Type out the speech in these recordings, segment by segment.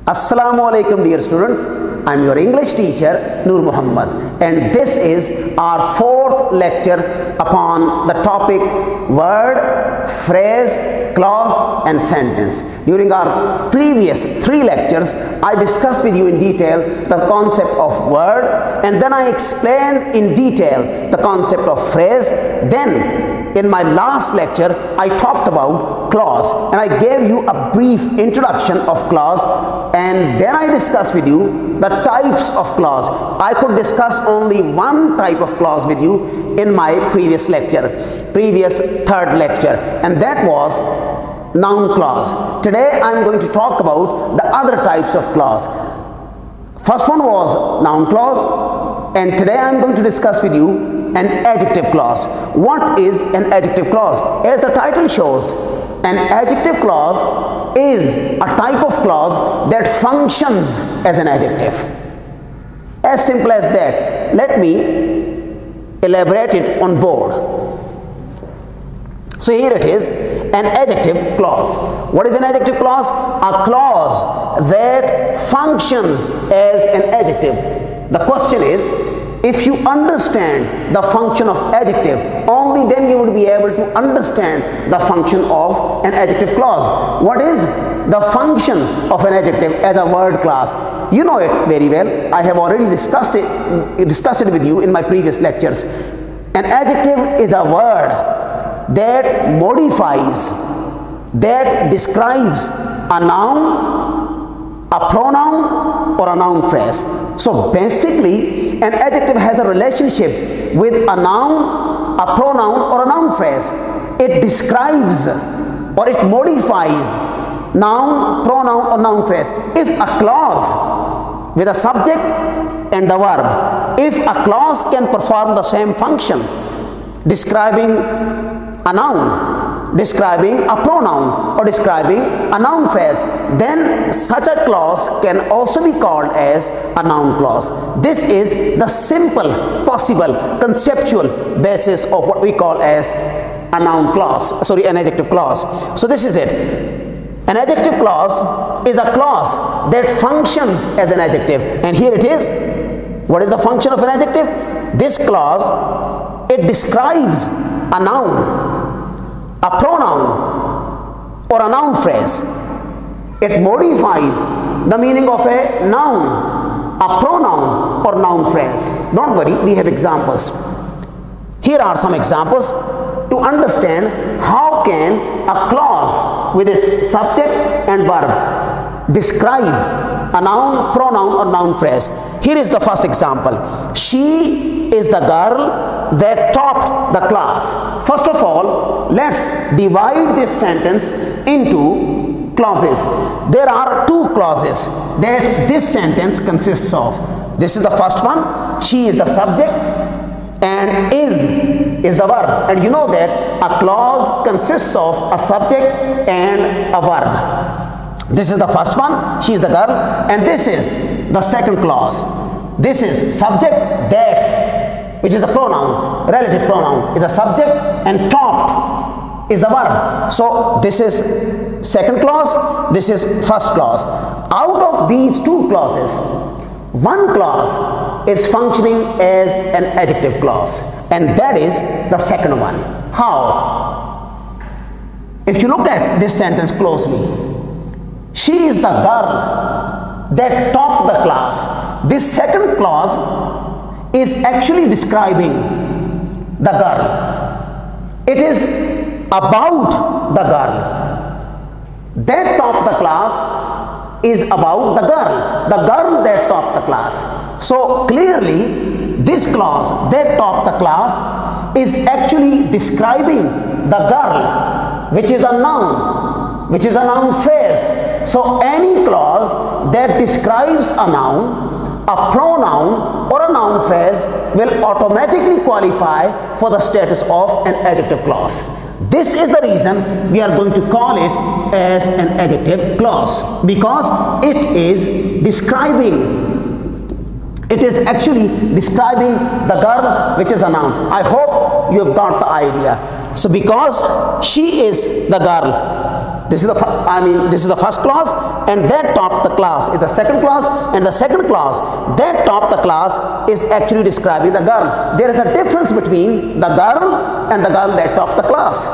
Assalamu alaikum dear students, I am your English teacher Noor Muhammad, and this is our fourth lecture upon the topic word, phrase, clause and sentence. During our previous 3 lectures, I discussed with you in detail the concept of word, and then I explained in detail the concept of phrase. Then in my last lecture, I talked about clause and I gave you a brief introduction of clause, and then I discussed with you the types of clause. I could discuss only one type of clause with you in my previous lecture, previous 3rd lecture, and that was noun clause. Today I am going to talk about the other types of clause. First one was noun clause, and today I am going to discuss with you an adjective clause. What is an adjective clause? As the title shows, an adjective clause is a type of clause that functions as an adjective. As simple as that. Let me elaborate it on board. So here it is, an adjective clause. What is an adjective clause? A clause that functions as an adjective. The question is, if you understand the function of adjective, only then you would be able to understand the function of an adjective clause. What is the function of an adjective as a word class? You know it very well. I have already discussed it with you in my previous lectures. An adjective is a word that modifies, that describes a noun, a pronoun, or a noun phrase. So basically, an adjective has a relationship with a noun, a pronoun, or a noun phrase. It describes or it modifies noun, pronoun, or noun phrase. If a clause with a subject and the verb, if a clause can perform the same function, describing a noun, describing a pronoun, or describing a noun phrase, then such a clause can also be called as a noun clause. This is the simple, possible, conceptual basis of what we call as a noun clause, sorry, an adjective clause. So this is it. An adjective clause is a clause that functions as an adjective, and here it is. What is the function of an adjective? This clause, it describes a noun, a pronoun, or a noun phrase. It modifies the meaning of a noun, a pronoun, or noun phrase. Don't worry, we have examples. Here are some examples to understand how can a clause with its subject and verb describe a noun, pronoun, or noun phrase. Here is the first example. She is the girl that topped the class. First of all, let's divide this sentence into clauses. There are 2 clauses that this sentence consists of. This is the first one. She is the subject and is the verb. And you know that a clause consists of a subject and a verb. This is the first one, she is the girl, and this is the second clause. This is subject that, which is a pronoun, relative pronoun is a subject, and topped is the verb. So this is second clause, this is first clause. Out of these 2 clauses, one clause is functioning as an adjective clause, and that is the second one. How? If you look at this sentence closely, she is the girl that topped the class. This second clause is actually describing the girl. It is about the girl. That topped the class is about the girl that topped the class. So clearly, this clause, that topped the class, is actually describing the girl, which is a noun phrase. So any clause that describes a noun, a pronoun, or a noun phrase will automatically qualify for the status of an adjective clause. This is the reason we are going to call it as an adjective clause, because it is describing, it is actually describing the girl, which is a noun. I hope you have got the idea. So because she is the girl This is the first clause, and that top the class is the second clause, and the second clause that top the class is actually describing the girl. There is a difference between the girl and the girl that top the class.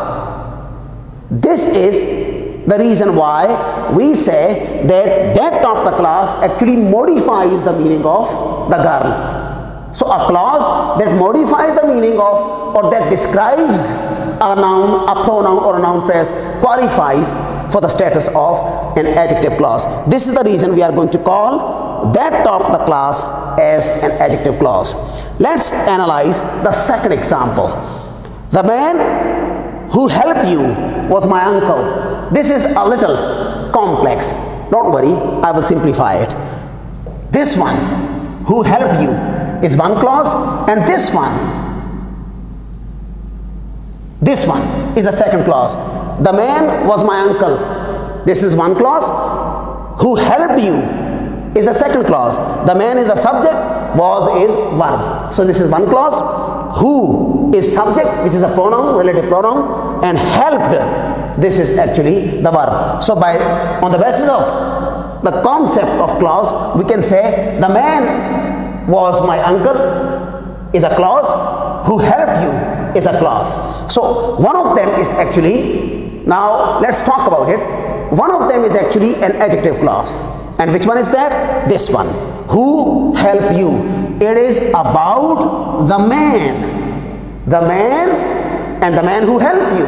This is the reason why we say that top the class actually modifies the meaning of the girl. So a clause that modifies the meaning of or that describes a noun, a pronoun or a noun phrase qualifies for the status of an adjective clause. This is the reason we are going to call that top the class as an adjective clause. Let's analyze the second example. The man who helped you was my uncle. This is a little complex. Don't worry, I will simplify it. This one, who helped you, is one clause, and this one is the second clause. The man was my uncle. This is one clause. Who helped you is the second clause. The man is the subject, was is verb. So this is one clause. Who is subject, which is a pronoun, relative pronoun, and helped, this is actually the verb. So on the basis of the concept of clause, we can say the man was my uncle is a clause, who helped you is a clause. So one of them is actually, now let's talk about it. One of them is actually an adjective clause. And which one is that? This one. Who helped you? It is about the man. The man and the man who helped you.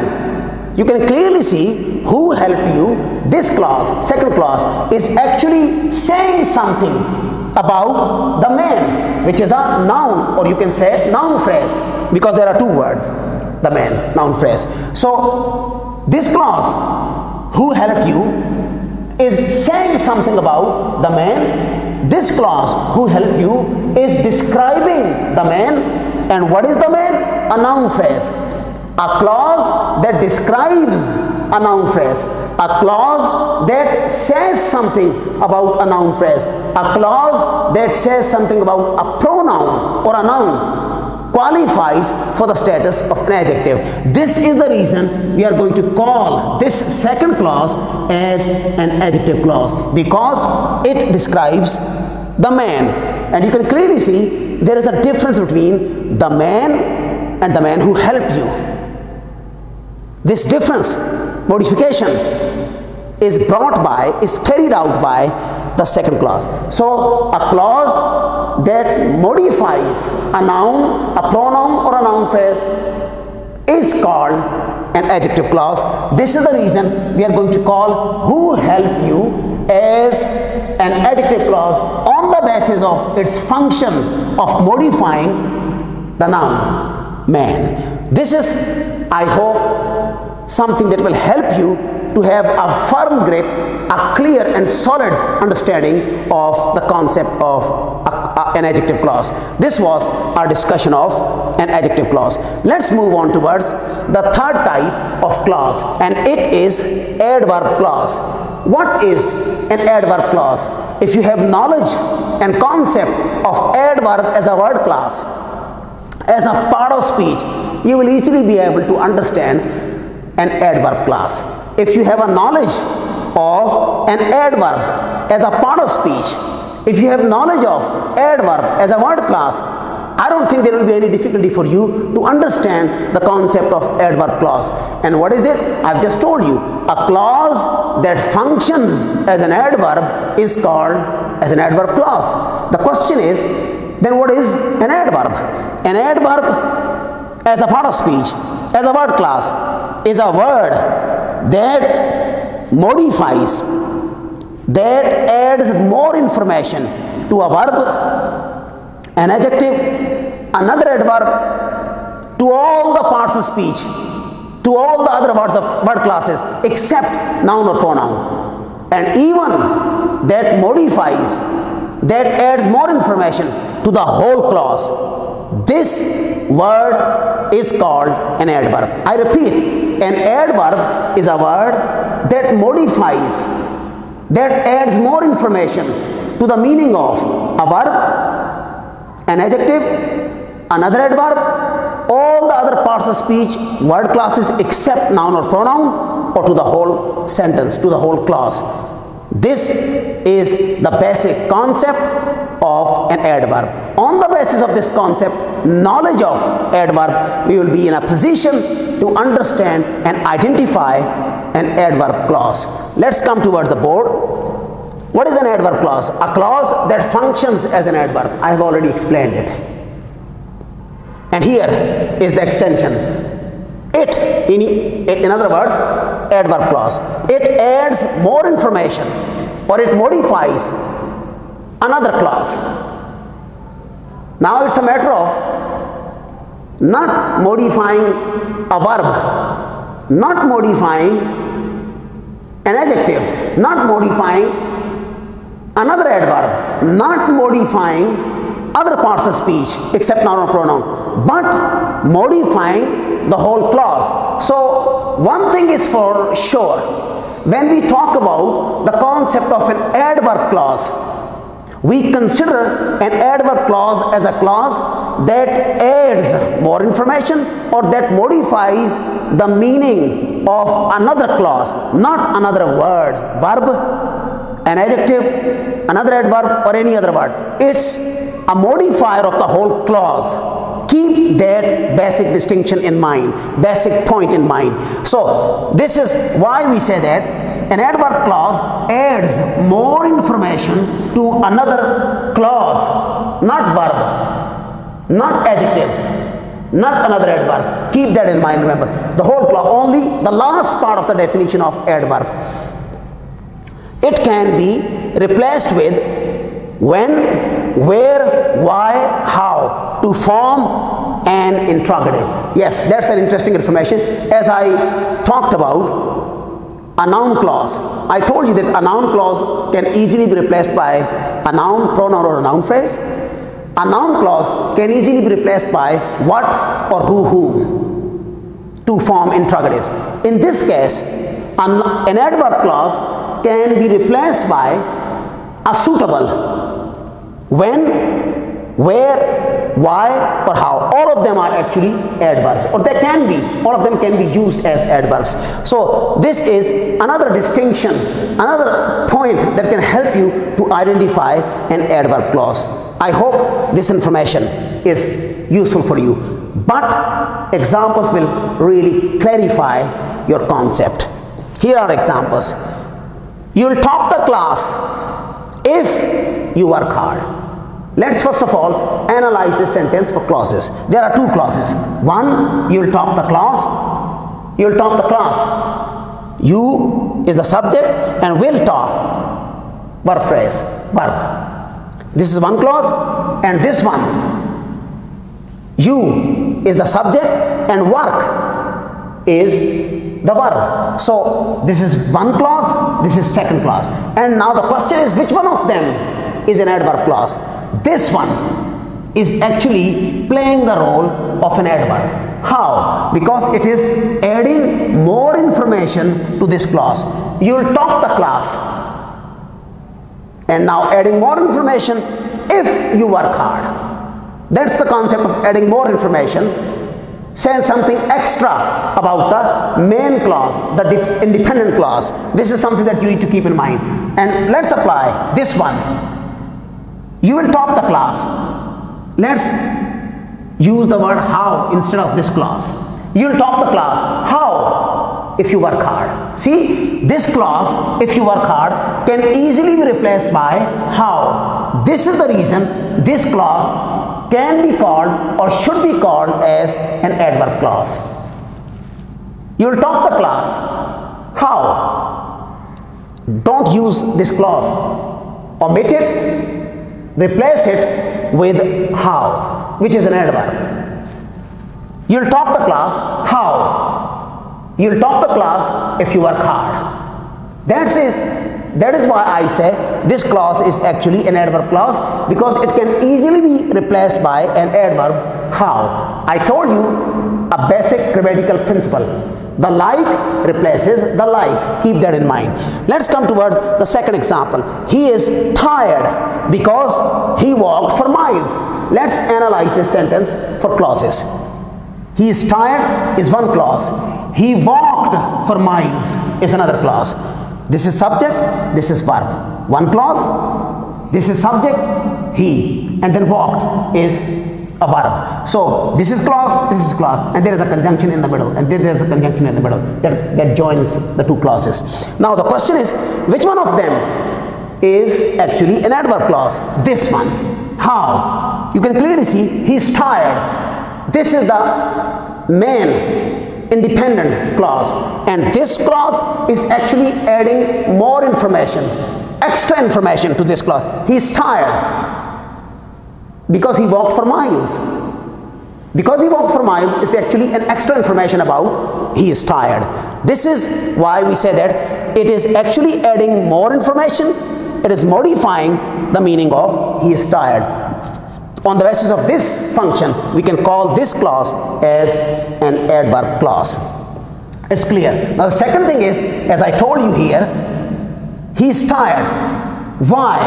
You can clearly see who helped you. This clause, second clause, is actually saying something about the man, which is a noun, or you can say noun phrase, because there are two words, the man, noun phrase. So this clause, who helped you, is saying something about the man. This clause, who helped you, is describing the man. And what is the man? A noun phrase. A clause that describes a noun phrase. A clause that says something about a noun phrase. A clause that says something about a pronoun or a noun qualifies for the status of an adjective. This is the reason we are going to call this second clause as an adjective clause, because it describes the man. And you can clearly see there is a difference between the man and the man who helped you. This difference, modification, is carried out by the second clause. So a clause that modifies a noun, a pronoun or a noun phrase is called an adjective clause. This is the reason we are going to call who helped you as an adjective clause on the basis of its function of modifying the noun man. This is, I hope, something that will help you to have a firm grip, a clear and solid understanding of the concept of an adjective clause. This was our discussion of an adjective clause. Let's move on towards the third type of clause, and it is adverb clause. What is an adverb clause? If you have knowledge and concept of adverb as a word class, as a part of speech, you will easily be able to understand an adverb class. If you have a knowledge of an adverb as a part of speech, if you have knowledge of adverb as a word class, I don't think there will be any difficulty for you to understand the concept of adverb clause. And what is it? I've just told you. A clause that functions as an adverb is called as an adverb clause. The question is, then what is an adverb? An adverb as a part of speech, as a word class, is a word that modifies, that adds more information to a verb, an adjective, another adverb, to all the parts of speech, to all the other words of word classes except noun or pronoun, and even that modifies, that adds more information to the whole clause. This word is called an adverb. I repeat, an adverb is a word that modifies, that adds more information to the meaning of a verb, an adjective, another adverb, all the other parts of speech, word classes except noun or pronoun, or to the whole sentence, to the whole clause. This is the basic concept of an adverb. On the basis of this concept, knowledge of adverb, we will be in a position to understand and identify an adverb clause. Let's come towards the board. What is an adverb clause? A clause that functions as an adverb. I have already explained it. And here is the extension. It, in other words, adverb clause. It adds more information or it modifies another clause. Now it's a matter of not modifying a verb, not modifying an adjective, not modifying another adverb, not modifying other parts of speech except noun or pronoun, but modifying the whole clause. So one thing is for sure, when we talk about the concept of an adverb clause, we consider an adverb clause as a clause that adds more information or that modifies the meaning of another clause, not another word, verb, an adjective, another adverb or any other word. It's a modifier of the whole clause. Keep that basic distinction in mind, basic point in mind. So this is why we say that an adverb clause adds more information to another clause, not verb, not adjective, not another adverb. Keep that in mind, remember. The whole clause, only the last part of the definition of adverb. It can be replaced with when, where, why, how, to form an interrogative. Yes, that's an interesting information. As I talked about a noun clause, I told you that a noun clause can easily be replaced by a noun, pronoun or a noun phrase. A noun clause can easily be replaced by what or whom to form interrogatives. In this case, an adverb clause can be replaced by a suitable when, where, why or how. All of them are actually adverbs, or they can be, all of them can be used as adverbs. So this is another distinction, another point that can help you to identify an adverb clause. I hope this information is useful for you, but examples will really clarify your concept. Here are examples. You will top the class if you work hard. Let's first of all analyze this sentence for clauses. There are two clauses. One, you will top the clause. You will top the class. You is the subject and will top verb phrase, verb. This is one clause, and this one, you is the subject and work is the verb. So this is one clause, this is second clause. And now the question is, which one of them is an adverb clause? This one is actually playing the role of an adverb. How? Because it is adding more information to this clause. You will top the class. And now adding more information if you work hard. That's the concept of adding more information. Saying something extra about the main clause, the independent clause. This is something that you need to keep in mind. And let's apply this one. You will top the class. Let's use the word how instead of this clause. You will top the class. How? If you work hard. See, this clause, if you work hard, can easily be replaced by how. This is the reason this clause can be called or should be called as an adverb clause. You will top the class. How? Don't use this clause. Omit it. Replace it with how, which is an adverb. You will top the class how. You will top the class if you work hard. That is why I say this clause is actually an adverb clause, because it can easily be replaced by an adverb how. I told you a basic grammatical principle. The like replaces the like. Keep that in mind. Let's come towards the second example. He is tired because he walked for miles. Let's analyze this sentence for clauses. He is tired is one clause. He walked for miles is another clause. This is subject, this is verb. One clause, this is subject, he, and then walked is a verb. So this is clause, and there is a conjunction in the middle, and then there is a conjunction in the middle that joins the two clauses. Now the question is, which one of them is actually an adverb clause? This one. How? You can clearly see he's tired. This is the main independent clause, and this clause is actually adding more information, extra information to this clause. He's tired because he walked for miles. Because he walked for miles is actually an extra information about he is tired. This is why we say that it is actually adding more information. It is modifying the meaning of he is tired. On the basis of this function, we can call this clause as an adverb clause. It's clear. Now the second thing is, as I told you here, he is tired. Why?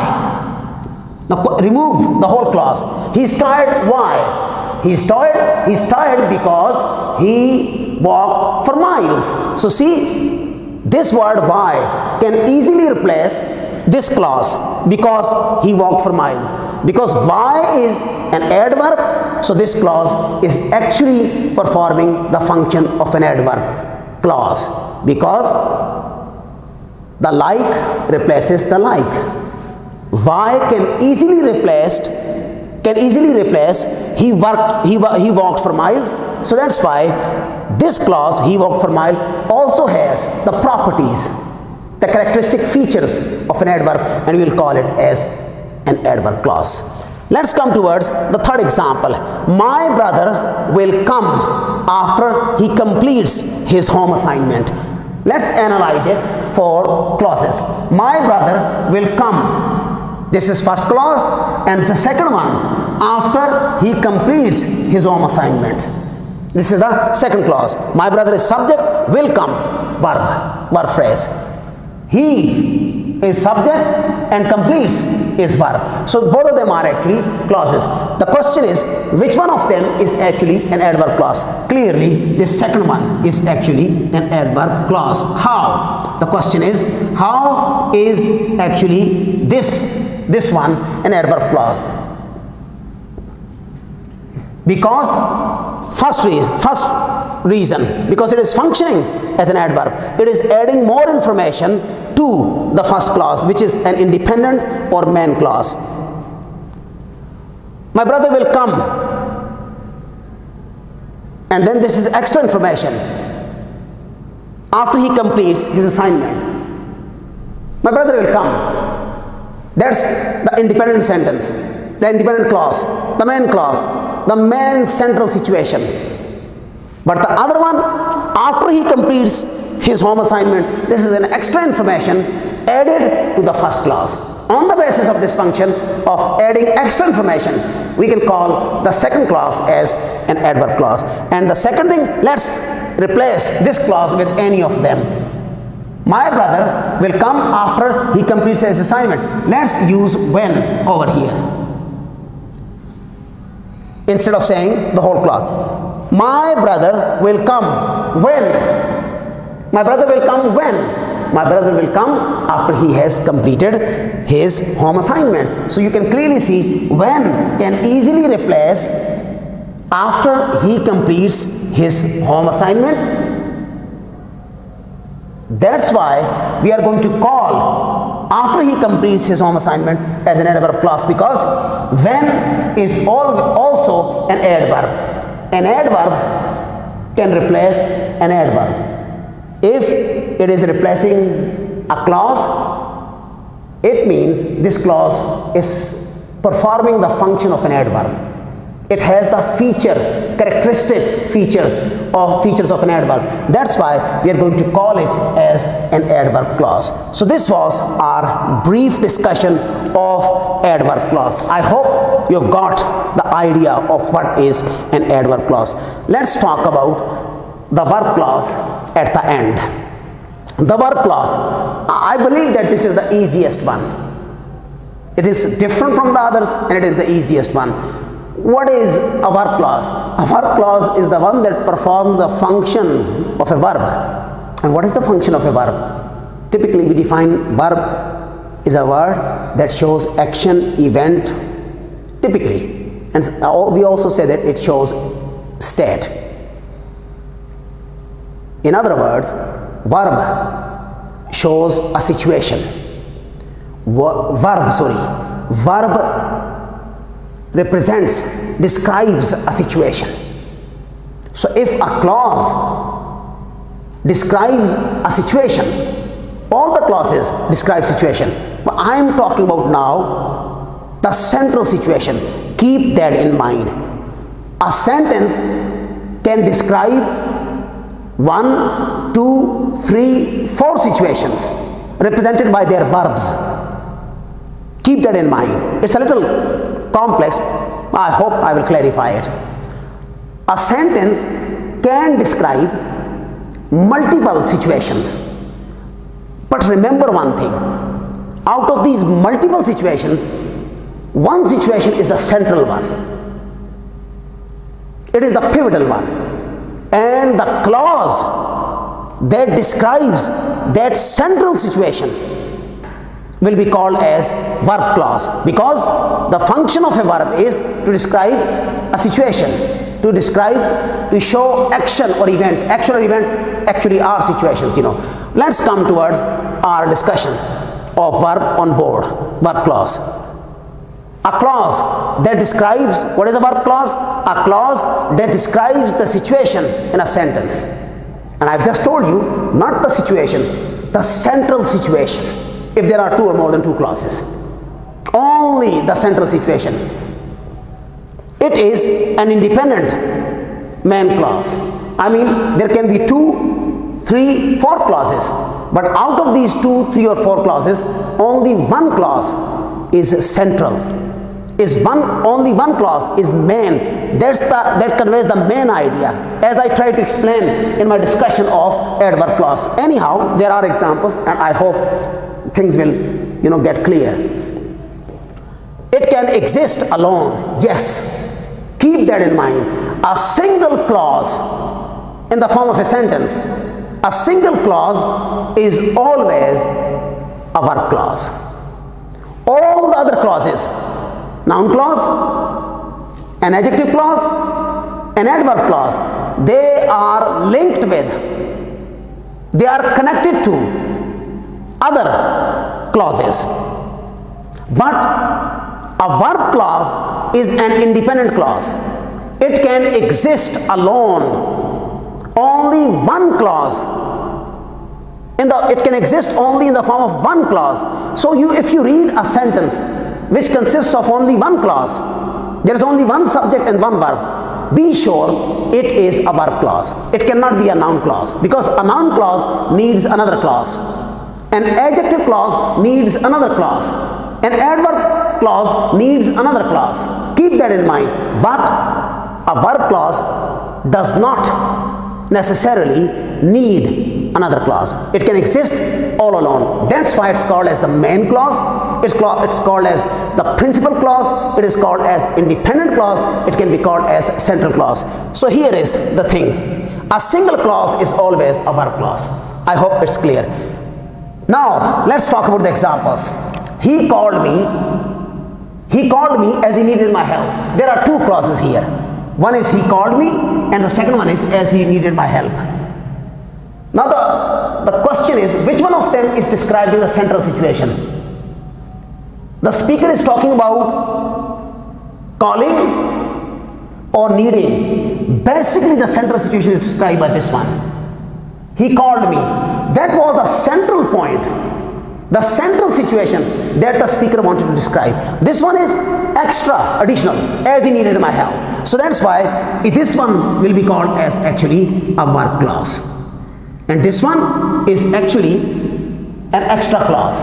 Now remove the whole clause. He is tired. Why? He is tired. He is tired because he walked for miles. So see, this word why can easily replace this clause because he walked for miles. Because why is an adverb, so this clause is actually performing the function of an adverb clause, because the like replaces the like. Why can easily replace he walked for miles. So that's why this clause he walked for mile also has the properties, the characteristic features of an adverb, and we will call it as an adverb clause. Let's come towards the third example. My brother will come after he completes his home assignment. Let's analyze it for clauses. My brother will come. This is first clause, and the second one, after he completes his home assignment. This is the second clause. My brother is subject, will come, verb phrase. He is subject and completes is verb. So both of them are actually clauses. The question is, which one of them is actually an adverb clause? Clearly, this second one is actually an adverb clause. How? The question is, how is actually this one an adverb clause? Because first reason, because it is functioning as an adverb. It is adding more information to the first clause, which is an independent or main clause. My brother will come, and then this is extra information after he completes his assignment. My brother will come. That's the independent sentence, the independent clause, the main clause, the main central situation. But the other one, after he completes his home assignment, this is an extra information added to the first clause. On the basis of this function of adding extra information, we can call the second clause as an adverb clause. And the second thing, let's replace this clause with any of them. My brother will come after he completes his assignment. Let's use when over here, instead of saying the whole clause. My brother will come when. My brother will come when? My brother will come after he has completed his home assignment. So you can clearly see when can easily replace after he completes his home assignment. That's why we are going to call after he completes his home assignment as an adverb clause, because when is also an adverb. An adverb can replace an adverb. If it is replacing a clause, it means this clause is performing the function of an adverb. It has the characteristic features of an adverb. That's why we are going to call it as an adverb clause. So this was our brief discussion of adverb clause. I hope you've got the idea of what is an adverb clause. Let's talk about the verb clause at the end. The verb clause, I believe that this is the easiest one. It is different from the others, and it is the easiest one. What is a verb clause? A verb clause is the one that performs the function of a verb. And what is the function of a verb? Typically we define verb is a word that shows action, event, typically. And we also say that it shows state. In other words, verb shows a situation. Verb represents, describes a situation. So if a clause describes a situation, all the clauses describe situation. But I am talking about now the central situation. Keep that in mind. A sentence can describe 1, 2, 3, 4 situations represented by their verbs. Keep that in mind. It's a little complex. I hope I will clarify it. A sentence can describe multiple situations. But remember one thing. Out of these multiple situations, one situation is the central one. It is the pivotal one. And the clause that describes that central situation will be called as verb clause, because the function of a verb is to describe a situation, to describe, to show action or event. Action or event actually are situations, you know. Let's come towards our discussion of verb on board, verb clause. A clause that describes, what is a verb clause? A clause that describes the situation in a sentence. And I've just told you, not the situation, the central situation. If there are 2 or more than 2 clauses, only the central situation. It is an independent main clause. I mean, there can be 2, 3, 4 clauses, but out of these 2, 3 or 4 clauses, only one clause is central. Only one clause is main. That conveys the main idea, as I tried to explain in my discussion of adverb clause. Anyhow, there are examples, and I hope things will, you know, get clear. It can exist alone. Yes, keep that in mind. A single clause in the form of a sentence, a single clause is always a verb clause. All the other clauses, noun clause, an adjective clause, an adverb clause, they are linked with, they are connected to other clauses. But a verb clause is an independent clause. It can exist alone. Only one clause. It can exist only in the form of one clause. So if you read a sentence which consists of only one clause, there is only one subject and one verb, be sure it is a verb clause. It cannot be a noun clause, because a noun clause needs another clause. An adjective clause needs another clause. An adverb clause needs another clause. Keep that in mind. But a verb clause does not necessarily need another clause. It can exist all alone. That's why it's called as the main clause. It's called as the principal clause. It is called as independent clause. It can be called as central clause. So here is the thing. A single clause is always a verb clause. I hope it's clear. Now, let's talk about the examples. He called me as he needed my help. There are 2 clauses here. One is he called me, and the second one is as he needed my help. Now the question is, which one of them is describing the central situation? The speaker is talking about calling or needing. Basically the central situation is described by this one. He called me. That was the central point, the central situation that the speaker wanted to describe. This one is extra, additional, as he needed my help. So that's why this one will be called as actually a verb clause. And this one is actually an extra clause.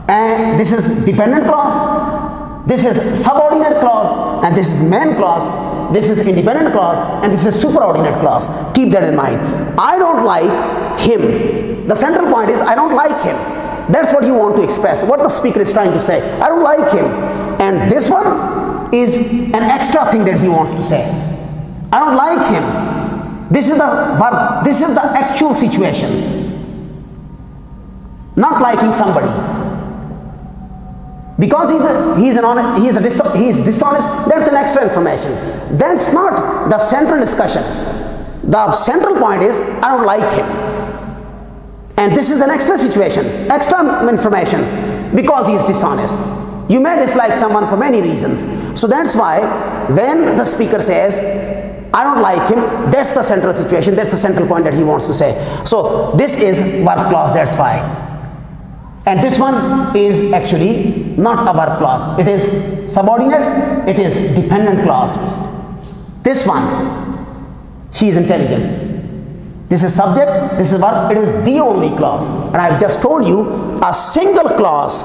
And this is dependent clause, this is subordinate clause, and this is main clause, this is independent clause, and this is superordinate clause. Keep that in mind. I don't like him. The central point is I don't like him. That's what you want to express, what the speaker is trying to say. I don't like him. And this one is an extra thing that he wants to say. I don't like him. This is the verb. This is the actual situation. Not liking somebody. Because he's dishonest, that's an extra information. That's not the central discussion. The central point is, I don't like him. And this is an extra situation, extra information, because he's dishonest. You may dislike someone for many reasons. So that's why when the speaker says, I don't like him, that's the central situation, that's the central point that he wants to say. So this is verb clause, that's why. And this one is actually not a verb clause. It is subordinate, it is dependent clause. This one, she is intelligent. This is subject, this is verb, it is the only clause. And I've just told you, a single clause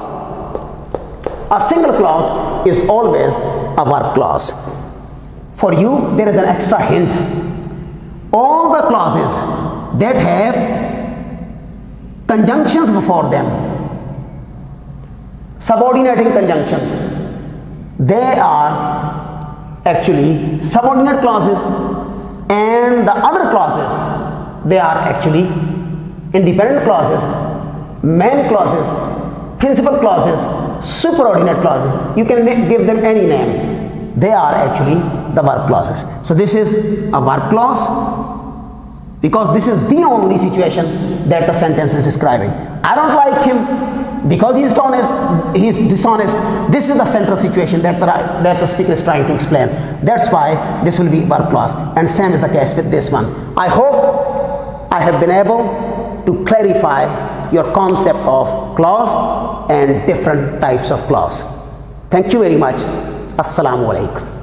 is always a verb clause. For you, there is an extra hint. All the clauses that have conjunctions before them, subordinating conjunctions, they are actually subordinate clauses, and the other clauses, they are actually independent clauses, main clauses, principal clauses, superordinate clauses. You can give them any name. They are actually the verb clauses. So this is a verb clause because this is the only situation that the sentence is describing. I don't like him because he's dishonest. This is the central situation that the speaker is trying to explain. That's why this will be verb clause, and same is the case with this one. I hope I have been able to clarify your concept of clause and different types of clause. Thank you very much. Assalamu alaikum.